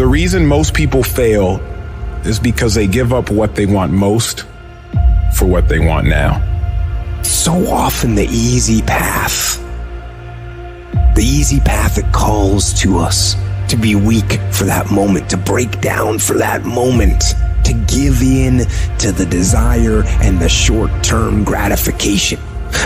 The reason most people fail is because they give up what they want most for what they want now. So often the easy path that calls to us to be weak for that moment, to break down for that moment, to give in to the desire and the short-term gratification.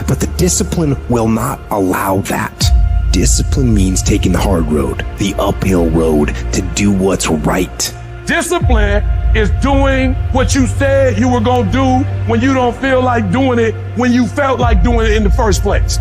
But the discipline will not allow that. Discipline means taking the hard road, the uphill road, to do what's right. Discipline is doing what you said you were going to do when you don't feel like doing it when you felt like doing it in the first place.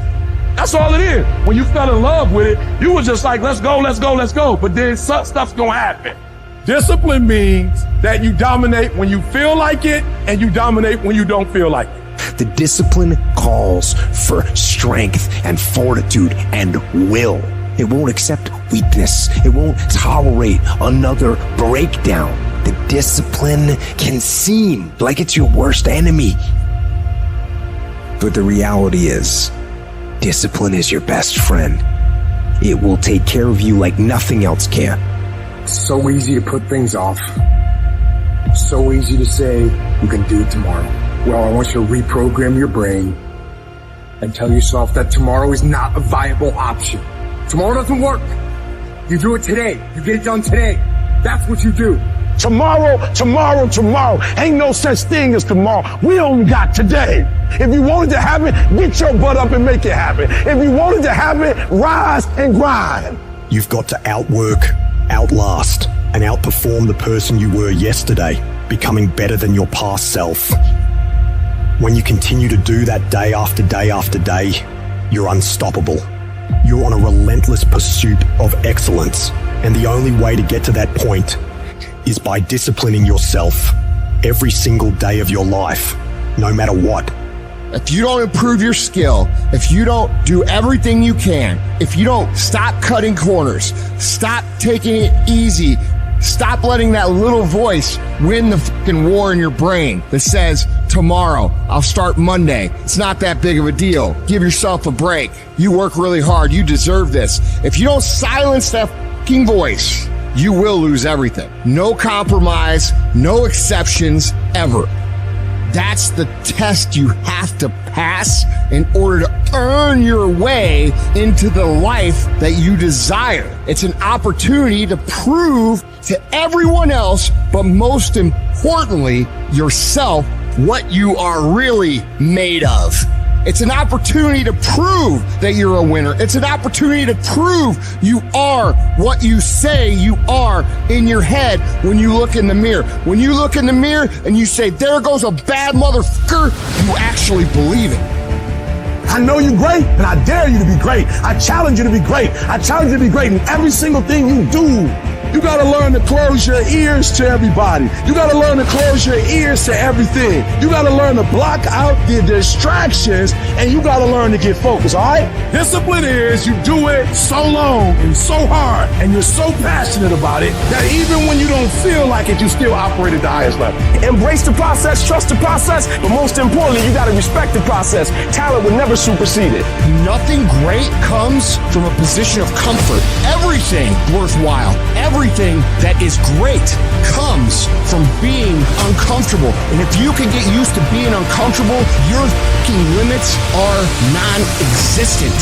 That's all it is. When you fell in love with it, you were just like, let's go, let's go, let's go. But then stuff's going to happen. Discipline means that you dominate when you feel like it and you dominate when you don't feel like it. The discipline calls for strength and fortitude and will. It won't accept weakness. It won't tolerate another breakdown. The discipline can seem like it's your worst enemy. But the reality is, discipline is your best friend. It will take care of you like nothing else can. So easy to put things off. So easy to say, you can do it tomorrow. Well, I want you to reprogram your brain and tell yourself that tomorrow is not a viable option. Tomorrow doesn't work. You do it today. You get it done today. That's what you do. Tomorrow. Ain't no such thing as tomorrow. We only got today. If you wanted to happen, get your butt up and make it happen. If you wanted to happen, rise and grind. You've got to outwork, outlast, and outperform the person you were yesterday, becoming better than your past self. When you continue to do that day after day after day, you're unstoppable. You're on a relentless pursuit of excellence. And the only way to get to that point is by disciplining yourself every single day of your life, no matter what. If you don't improve your skill, if you don't do everything you can, if you don't stop cutting corners, stop taking it easy, stop letting that little voice win the fucking war in your brain that says, tomorrow, I'll start Monday. It's not that big of a deal. Give yourself a break. You work really hard. You deserve this. If you don't silence that fucking voice, you will lose everything. No compromise, no exceptions, ever. That's the test you have to pass in order to earn your way into the life that you desire. It's an opportunity to prove to everyone else, but most importantly, yourself, what you are really made of. It's an opportunity to prove that you're a winner. It's an opportunity to prove you are what you say you are in your head when you look in the mirror. When you look in the mirror and you say, there goes a bad motherfucker, you actually believe it. I know you're great, and I dare you to be great. I challenge you to be great. I challenge you to be great in every single thing you do. You gotta learn to close your ears to everybody. You gotta learn to close your ears to everything. You gotta learn to block out the distractions, and you gotta learn to get focused, all right? Discipline is you do it so long and so hard, and you're so passionate about it that even when you don't feel like it, you still operate at the highest level. Embrace the process, trust the process, but most importantly, you gotta respect the process. Talent will never supersede it. Nothing great comes from a position of comfort. Everything worthwhile, everything that is great comes from being uncomfortable. And if you can get used to being uncomfortable, your fucking limits are non-existent.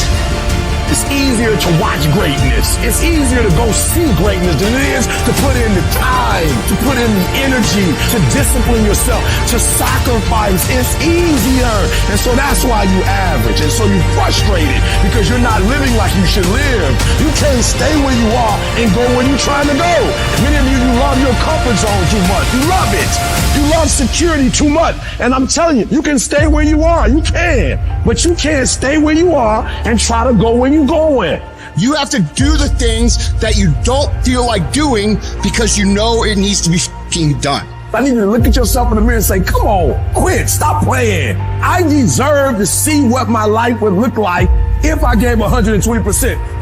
It's easier to watch greatness. It's easier to go see greatness than it is to put in the time, to put in the energy, to discipline yourself, to sacrifice. It's easier. And so that's why you average. And so you're frustrated because you're not living like you should live. You can't stay where you are and go where you're trying to go. Many of you love your comfort zone too much. You love it. You love security too much. And I'm telling you, you can stay where you are. You can. But you can't stay where you are and try to go where you're going. You have to do the things that you don't feel like doing because you know it needs to be fucking done. I need you to look at yourself in the mirror and say, come on, quit, stop playing. I deserve to see what my life would look like if I gave 120%.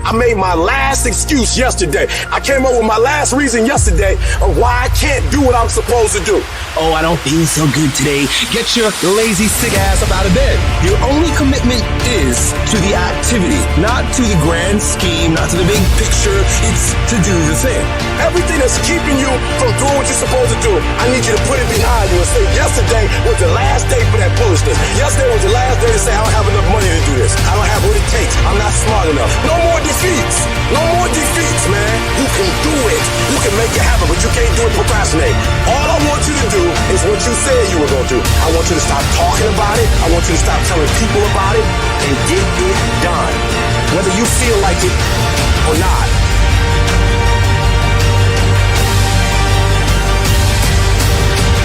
I made my last excuse yesterday. I came up with my last reason yesterday of why I can't do what I'm supposed to do. Oh, I don't feel so good today. Get your lazy, sick ass up out of bed. Your only commitment is to the activity, not to the grand scheme, not to the big picture. It's to do the thing. Everything that's keeping you from doing what you're supposed to do, I need you to put it behind you and say, yesterday was the last day for that foolishness. Yesterday was the last day to say, I don't have enough money to do this. I don't have what it takes. I'm not smart enough. No more defeats. No more defeats, man. You can do it. You can make it happen, but you can't do it procrastinate. All I want you to do is what you said you were going to do. I want you to stop talking about it. I want you to stop telling people about it and get it done. Whether you feel like it or not.